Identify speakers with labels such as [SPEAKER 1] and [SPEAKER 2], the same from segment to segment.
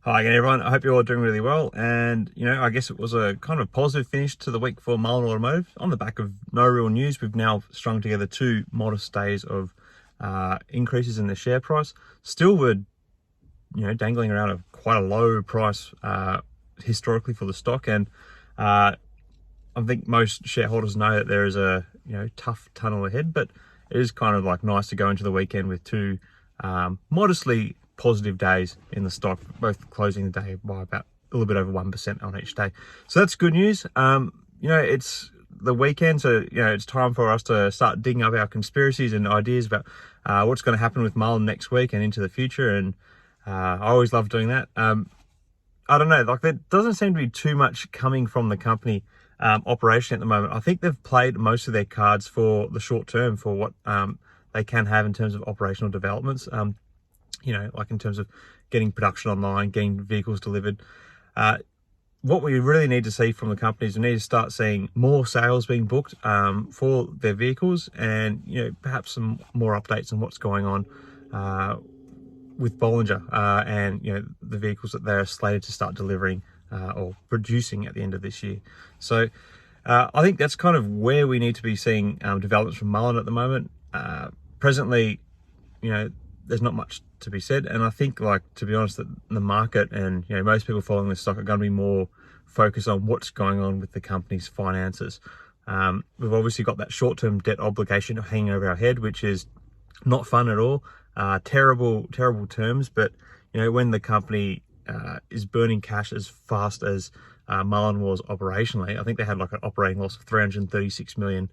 [SPEAKER 1] Hi again, everyone. I hope you're all doing really well. And, I guess it was a kind of positive finish to the week for MULN Automotive. On the back of no real news, we've now strung together two modest days of increases in the share price. Still, we're, dangling around quite a low price historically for the stock. And I think most shareholders know that there is a, tough tunnel ahead, but it is kind of like nice to go into the weekend with two modestly positive days in the stock, both closing the day by about a little bit over 1% on each day. So that's good news. It's the weekend, so it's time for us to start digging up our conspiracies and ideas about what's going to happen with MULN next week and into the future. And I always love doing that. I don't know, like there doesn't seem to be too much coming from the company operation at the moment. I think they've played most of their cards for the short term for what they can have in terms of operational developments. Like in terms of getting production online, getting vehicles delivered. What we really need to see from the companies, we need to start seeing more sales being booked for their vehicles, and perhaps some more updates on what's going on with Bollinger and the vehicles that they're slated to start delivering or producing at the end of this year. So I think that's kind of where we need to be seeing developments from MULN at the moment. Presently, there's not much to be said, and I think, to be honest, that the market and most people following this stock are going to be more focused on what's going on with the company's finances. We've obviously got that short-term debt obligation hanging over our head, which is not fun at all. Terrible terms, but when the company is burning cash as fast as MULN was operationally, I think they had an operating loss of 336 million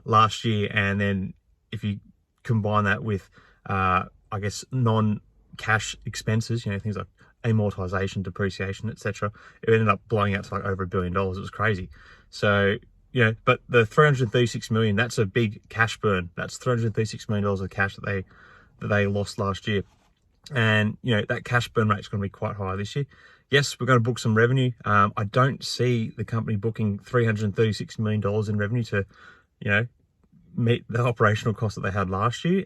[SPEAKER 1] last year, and then if you combine that with I guess non-cash expenses, things like amortization, depreciation, etc., it ended up blowing out to over $1 billion. It was crazy. So but the 336 million, that's a big cash burn. That's $336 million of cash that they lost last year, and that cash burn rate is going to be quite high this year. Yes, we're going to book some revenue. I don't see the company booking $336 million in revenue to meet the operational costs that they had last year,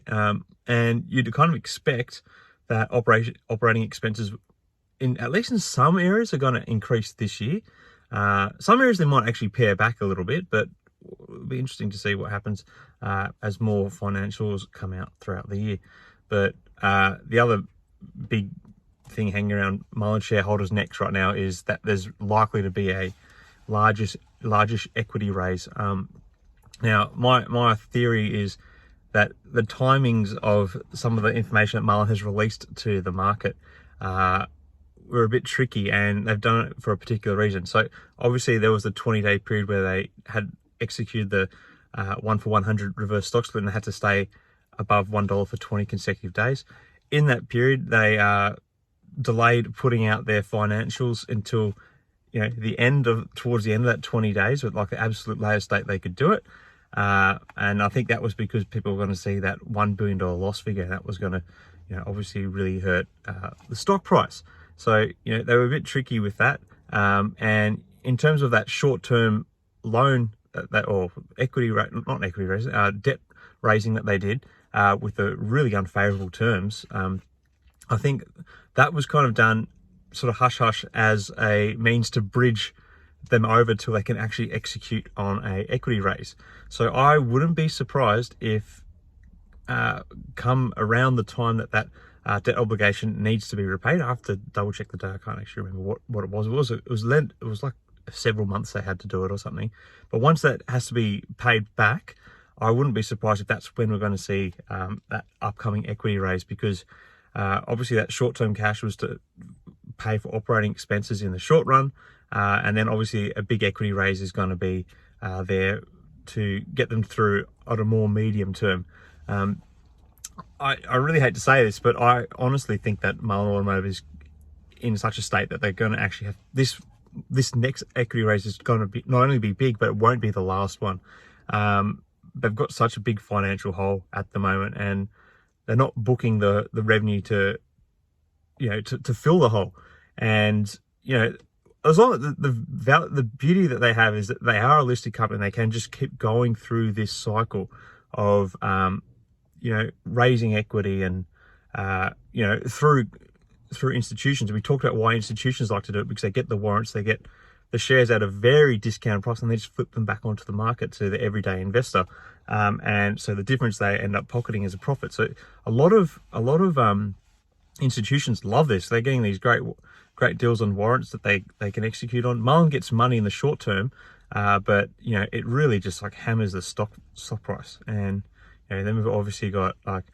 [SPEAKER 1] and you'd kind of expect that operating expenses at least in some areas are going to increase this year. Some areas they might actually pare back a little bit, but it'll be interesting to see what happens as more financials come out throughout the year. But the other big thing hanging around MULN shareholders' necks right now is that there's likely to be a largish equity raise. Now, my theory is that the timings of some of the information that MULN has released to the market were a bit tricky, and they've done it for a particular reason. So obviously there was the 20-day period where they had executed the 1-for-100 reverse stock split, and they had to stay above $1 for 20 consecutive days. In that period, they delayed putting out their financials until towards the end of that 20 days, with the absolute latest date they could do it. And I think that was because people were going to see that $1 billion loss figure, and that was going to, obviously really hurt the stock price. So, they were a bit tricky with that. And in terms of that short-term loan or equity rate, not equity raise, debt raising that they did with the really unfavorable terms, I think that was kind of done sort of hush-hush as a means to bridge them over till they can actually execute on a equity raise. So I wouldn't be surprised if come around the time that debt obligation needs to be repaid. I have to double check the day. I can't actually remember what it was. It was like several months they had to do it or something. But once that has to be paid back, I wouldn't be surprised if that's when we're going to see that upcoming equity raise, because obviously that short-term cash was to pay for operating expenses in the short run. And then obviously a big equity raise is going to be there to get them through on a more medium term. I really hate to say this, but I honestly think that MULN Automotive is in such a state that they're going to actually have this next equity raise is going to be not only be big, but it won't be the last one. They've got such a big financial hole at the moment, and they're not booking the revenue to fill the hole. And as long as the beauty that they have is that they are a listed company, and they can just keep going through this cycle of raising equity and through through institutions. We talked about why institutions like to do it, because they get the warrants, they get the shares at a very discounted price, and they just flip them back onto the market to the everyday investor. And so the difference they end up pocketing is a profit. So a lot of institutions love this. They're getting these great deals on warrants that they can execute on. Mullen gets money in the short term, but you know, it really just like hammers the stock price. And you know, then we've obviously got like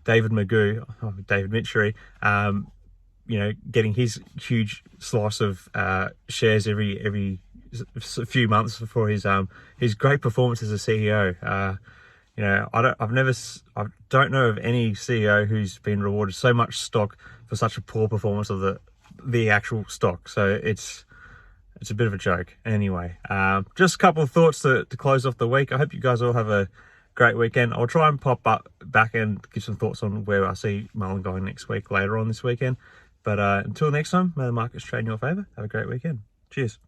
[SPEAKER 1] David Mitchery, you know, getting his huge slice of shares every few months for his great performance as a CEO. You know, I don't know of any CEO who's been rewarded so much stock for such a poor performance of the actual stock. So it's a bit of a joke. Anyway, just a couple of thoughts to close off the week. I hope you guys all have a great weekend. I'll try and pop back and give some thoughts on where I see Mullen going next week, later on this weekend. But until next time, may the markets trade in your favor. Have a great weekend. Cheers.